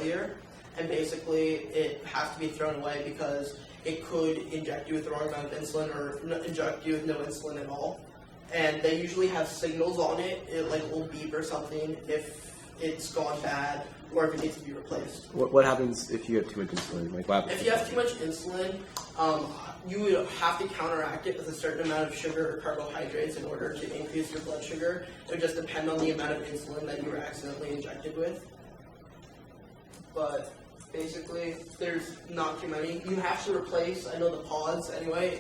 failure, and basically it has to be thrown away because it could inject you with the wrong amount of insulin or inject you with no insulin at all. And they usually have signals on it. It like will beep or something if it's gone bad or if it needs to be replaced. What happens if you have too much insulin? Like, what happens? If you have too much insulin, you would have to counteract it with a certain amount of sugar or carbohydrates in order to increase your blood sugar. It would just depend on the amount of insulin that you were accidentally injected with. But basically, there's not too many. You have to replace, I know the pods anyway,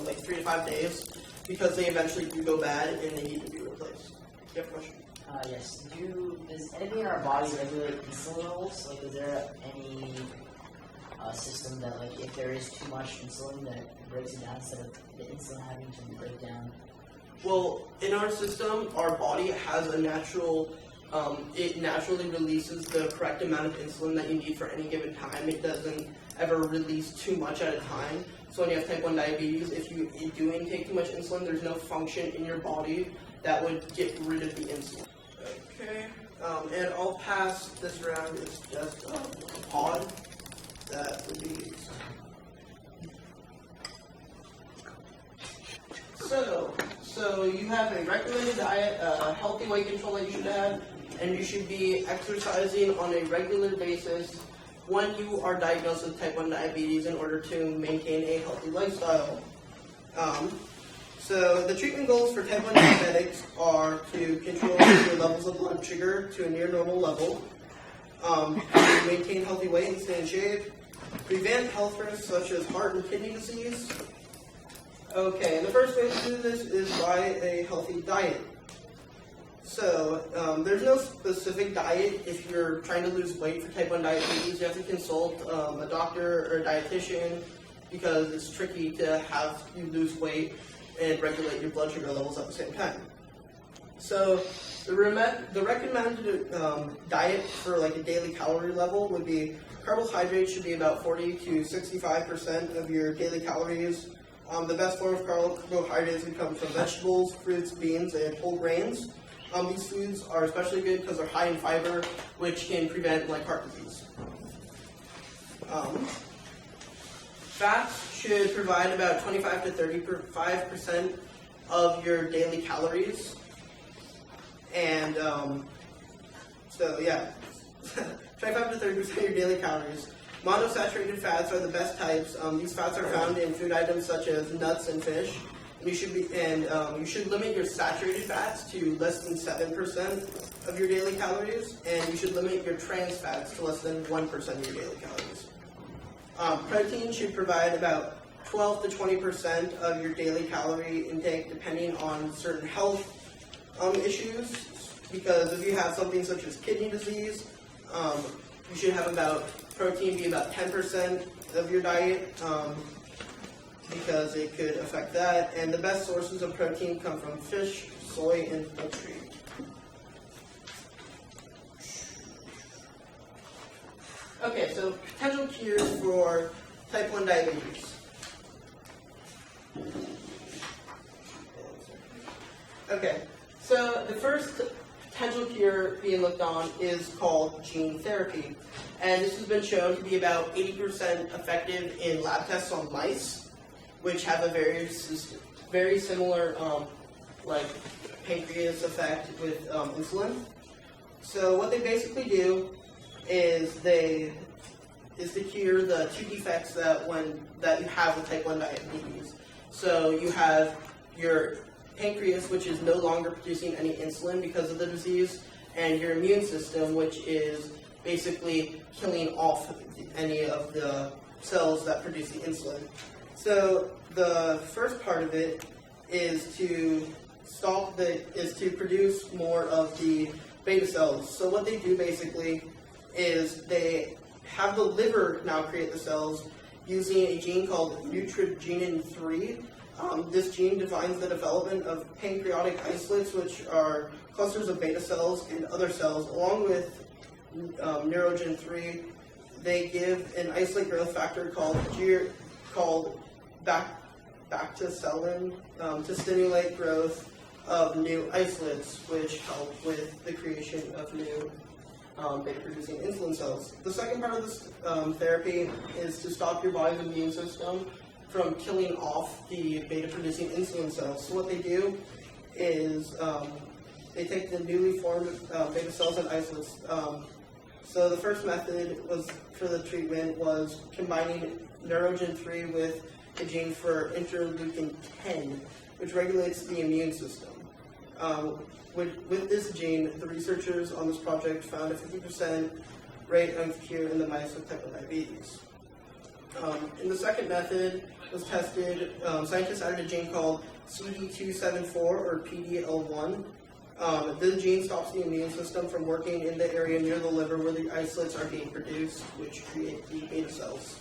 like 3 to 5 days, because they eventually do go bad and they need to be replaced. You have a question? Yes. Does anything in our body regulate insulin levels? Like, is there any system that, like, if there is too much insulin, that it breaks it down instead of the insulin having to break down? Well, in our system, our body has a natural, it naturally releases the correct amount of insulin that you need for any given time. It doesn't ever release too much at a time. So when you have type 1 diabetes, if you do intake too much insulin, there's no function in your body that would get rid of the insulin. Okay, and I'll pass this around. It's just a pod that would be used. So you have a recommended diet, a healthy weight control that you should have, and you should be exercising on a regular basis when you are diagnosed with type 1 diabetes in order to maintain a healthy lifestyle. So the treatment goals for type 1 diabetics are to control your levels of blood sugar to a near normal level, to maintain healthy weight and stay in shape, prevent health risks such as heart and kidney disease. Okay, and the first way to do this is by a healthy diet. So there's no specific diet if you're trying to lose weight for type 1 diabetes. You have to consult a doctor or a dietitian because it's tricky to have you lose weight and regulate your blood sugar levels at the same time. So the recommended diet for like a daily calorie level would be carbohydrates should be about 40 to 65% of your daily calories. The best form of carbohydrates would come from vegetables, fruits, beans, and whole grains. These foods are especially good because they're high in fiber, which can prevent like heart disease. Fats should provide about 25 to 35% of your daily calories. And so yeah, 25 to 30% of your daily calories. Monounsaturated fats are the best types. These fats are found in food items such as nuts and fish. You should limit your saturated fats to less than 7% of your daily calories, and you should limit your trans fats to less than 1% of your daily calories. Protein should provide about 12 to 20% of your daily calorie intake, depending on certain health issues. Because if you have something such as kidney disease, you should have protein be about 10% of your diet. Because it could affect that, and the best sources of protein come from fish, soy, and poultry. Okay, so potential cures for type 1 diabetes. Okay, so the first potential cure being looked on is called gene therapy, and this has been shown to be about 80% effective in lab tests on mice, which have a very similar like pancreas effect with insulin. So what they basically do is to cure the two defects that you have with type 1 diabetes. So you have your pancreas, which is no longer producing any insulin because of the disease, and your immune system, which is basically killing off any of the cells that produce the insulin. So the first part of it is to produce more of the beta cells. So what they do basically is they have the liver now create the cells using a gene called neutrogena 3. This gene defines the development of pancreatic isolates, which are clusters of beta cells and other cells. Along with neurogen 3, they give an isolate growth factor called bacticellin to stimulate growth of new isolates, which help with the creation of new beta-producing insulin cells. The second part of this therapy is to stop your body's immune system from killing off the beta-producing insulin cells. So what they do is they take the newly formed beta cells and isolates. So the first method was for the treatment was combining Neurogen 3 with a gene for interleukin 10, which regulates the immune system. With this gene, the researchers on this project found a 50% rate of cure in the mice with type 1 diabetes. In the second method was tested, scientists added a gene called CD274 or PDL1. The gene stops the immune system from working in the area near the liver where the isolates are being produced, which create the beta cells.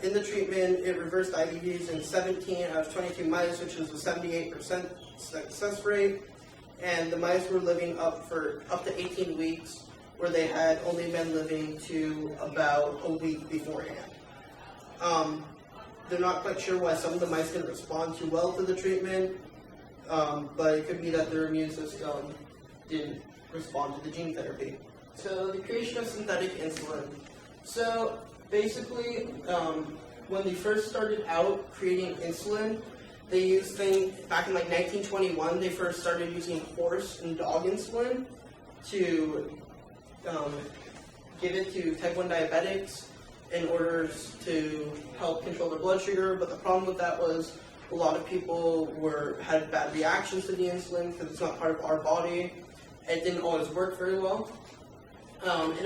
In the treatment, it reversed diabetes in 17 out of 22 mice, which was a 78% success rate, and the mice were living up to 18 weeks, where they had only been living to about a week beforehand. They're not quite sure why some of the mice didn't respond too well to the treatment, but it could be that their immune system didn't respond to the gene therapy. So the creation of synthetic insulin. So basically, when they first started out creating insulin, they used things back in like 1921. They first started using horse and dog insulin to give it to type 1 diabetics in order to help control their blood sugar. But the problem with that was a lot of people had bad reactions to the insulin because it's not part of our body. It didn't always work very well. In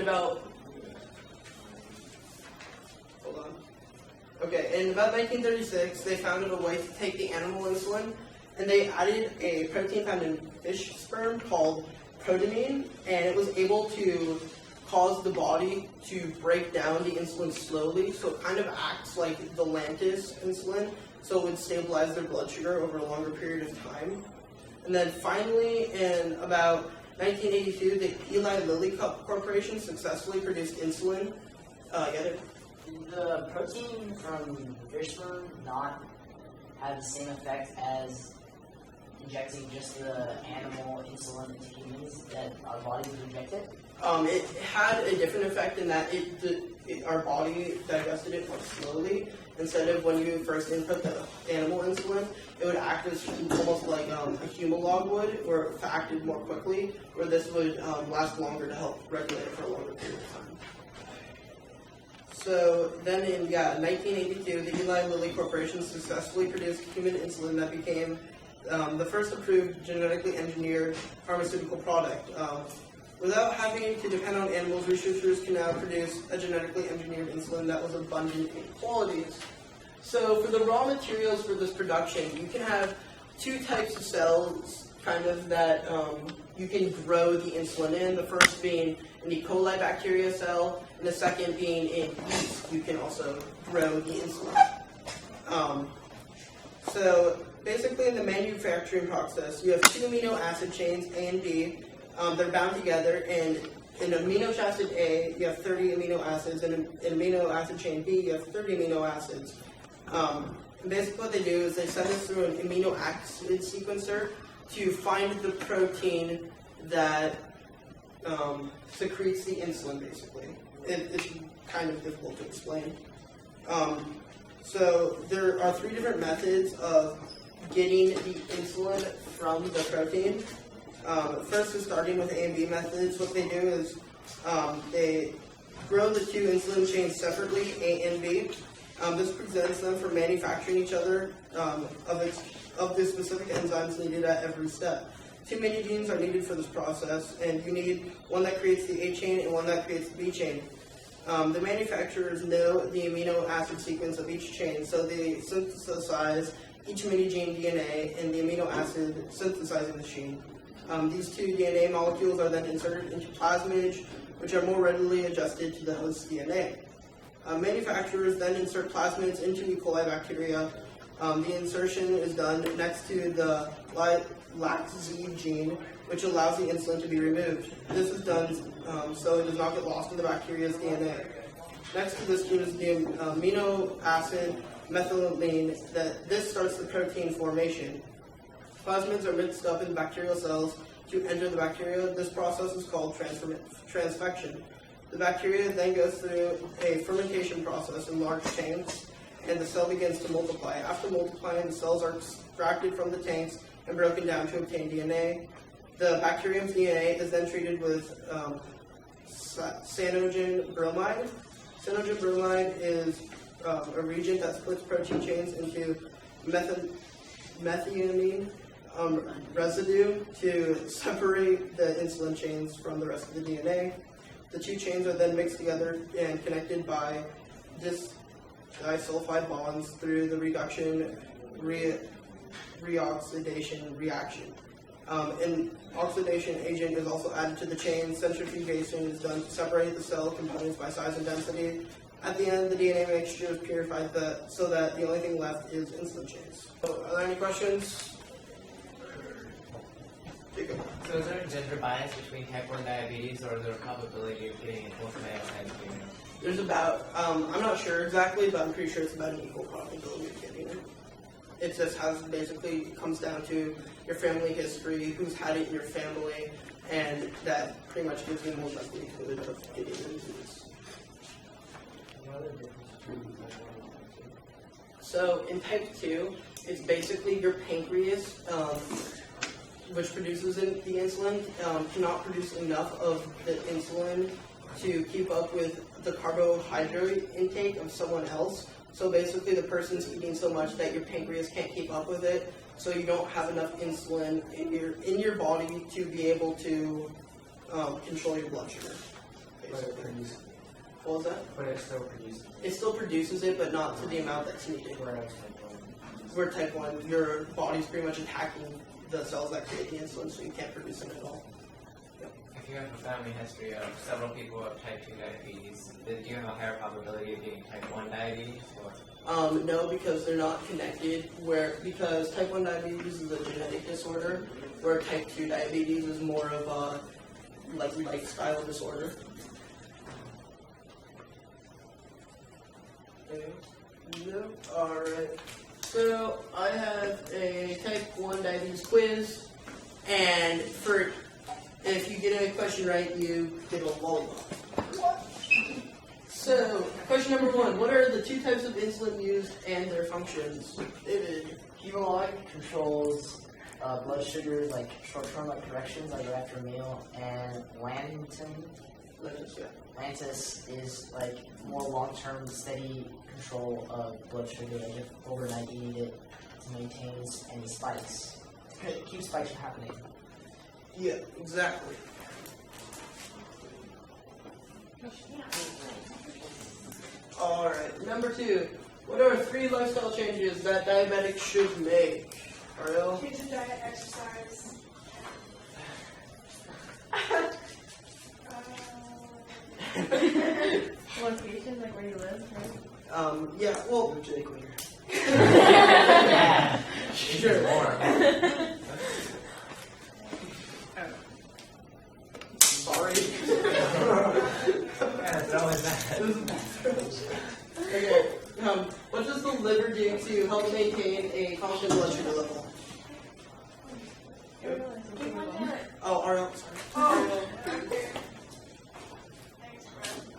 about 1936, they found a way to take the animal insulin, and they added a protein found in fish sperm called protamine, and it was able to cause the body to break down the insulin slowly, so it kind of acts like the Lantus insulin, so it would stabilize their blood sugar over a longer period of time. And then finally, in about 1982, the Eli Lilly Corporation successfully produced insulin. Did the protein from fish sperm not have the same effect as injecting just the animal insulin into humans that our bodies would inject it? It had a different effect in that our body digested it more slowly. Instead of when you first input the animal insulin, it would act as almost like a Humalog would, where it acted more quickly, where this would last longer to help regulate it for a longer period of time. So then in 1982, the Eli Lilly Corporation successfully produced human insulin that became the first approved genetically engineered pharmaceutical product. Without having to depend on animals, researchers can now produce a genetically engineered insulin that was abundant in qualities. So for the raw materials for this production, you can have two types of cells that you can grow the insulin in. The first being an E. coli bacteria cell, and the second being in yeast. You can also grow the insulin. So basically in the manufacturing process, you have two amino acid chains, A and B. They're bound together, and in amino acid A, you have 30 amino acids, and in amino acid chain B, you have 30 amino acids. And basically what they do is they send this through an amino acid sequencer to find the protein that secretes the insulin, basically. It's kind of difficult to explain. So there are three different methods of getting the insulin from the protein. First is starting with A and B methods. What they do is they grow the two insulin chains separately, A and B. This prevents them from manufacturing each other of the specific enzymes needed at every step. Two mini genes are needed for this process, and you need one that creates the A chain and one that creates the B chain. The manufacturers know the amino acid sequence of each chain, so they synthesize each mini gene DNA in the amino acid synthesizing machine. These two DNA molecules are then inserted into plasmids, which are more readily adjusted to the host's DNA. Manufacturers then insert plasmids into E. coli bacteria. The insertion is done next to the LACZ gene, which allows the insulin to be removed. This is done so it does not get lost in the bacteria's DNA. Next to this gene is the amino acid methylene. This starts the protein formation. Plasmids are mixed up in bacterial cells to enter the bacteria. This process is called transfection. The bacteria then goes through a fermentation process in large tanks, and the cell begins to multiply. After multiplying, the cells are extracted from the tanks and broken down to obtain DNA. The bacterium's DNA is then treated with cyanogen bromide. Cyanogen bromide is a reagent that splits protein chains into methionine residue to separate the insulin chains from the rest of the DNA. The two chains are then mixed together and connected by disulfide bonds through the reduction reoxidation reaction. An oxidation agent is also added to the chain. Centrifugation is done to separate the cell components by size and density. At the end, the DNA mixture is purified so that the only thing left is insulin chains. So, are there any questions? Jacob. So is there a gender bias between type 1 diabetes, or is there a probability of getting it both male and female? There's about, I'm not sure exactly, but I'm pretty sure it's about an equal probability of getting it. It just basically comes down to your family history, who's had it in your family, and that pretty much gives you the most likelihood of getting the disease. So in type 2, it's basically your pancreas, which produces the insulin, cannot produce enough of the insulin to keep up with the carbohydrate intake of someone else. So basically the person's eating so much that your pancreas can't keep up with it, so you don't have enough insulin in your body to be able to control your blood sugar. Basically. What was that? But it still produces. It still produces it, but not to the amount that's needed. Where type 1, your body's pretty much attacking the cells that create the insulin, so you can't produce them at all. If you have a family history of several people with type 2 diabetes, do you have a higher probability of getting type 1 diabetes? Or? No, because they're not connected. Because type 1 diabetes is a genetic disorder, where type 2 diabetes is more of a lifestyle disorder. No. Alright. So I have a type 1 diabetes quiz, and if you get a question right, you get a lollipop. So, question number 1. What are the two types of insulin used and their functions? David. Humalog controls blood sugars, like short-term corrections, like after a meal, and Lantus is like more long-term, steady control of blood sugar. Like if overnight you eat it, it maintains any spikes. It keeps spikes from happening. Yeah, exactly. Alright, number 2. What are 3 lifestyle changes that diabetics should make? Ariel? Change of diet, exercise. Location, like where you live, right? Yeah, well, Move to the equator. Yeah. sure. Sorry. Yeah, it's always that. Okay, what does the liver do to help maintain a constant blood sugar level? Oh, Ariel, sorry.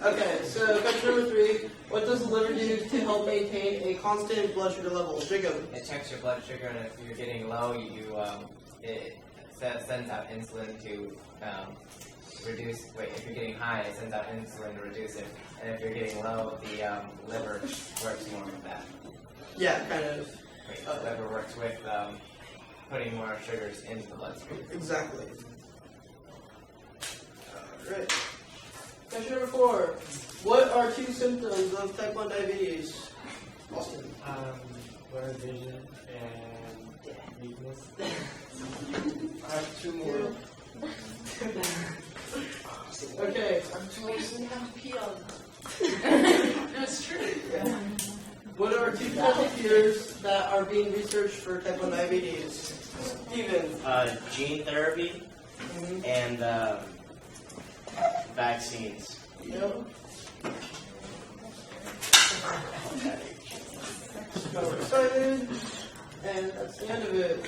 Okay, so question number 3. What does the liver do to help maintain a constant blood sugar level? Jacob. It checks your blood sugar, and if you're getting low, it sends out insulin to reduce. Wait, if you're getting high, it sends out insulin to reduce it, and if you're getting low, the liver works more with that. Yeah, kind of. The liver works with putting more sugars into the bloodstream. Exactly. Alright. Question number 4. What are 2 symptoms of type 1 diabetes? Austin. Blurred vision and weakness. I have 2 more. Okay. I'm too lazy to have to pee on. That's true. What are 2 fears that are being researched for type 1 diabetes? Steven. Gene therapy Mm-hmm. and vaccines. Yep. So excited. And that's the end of it.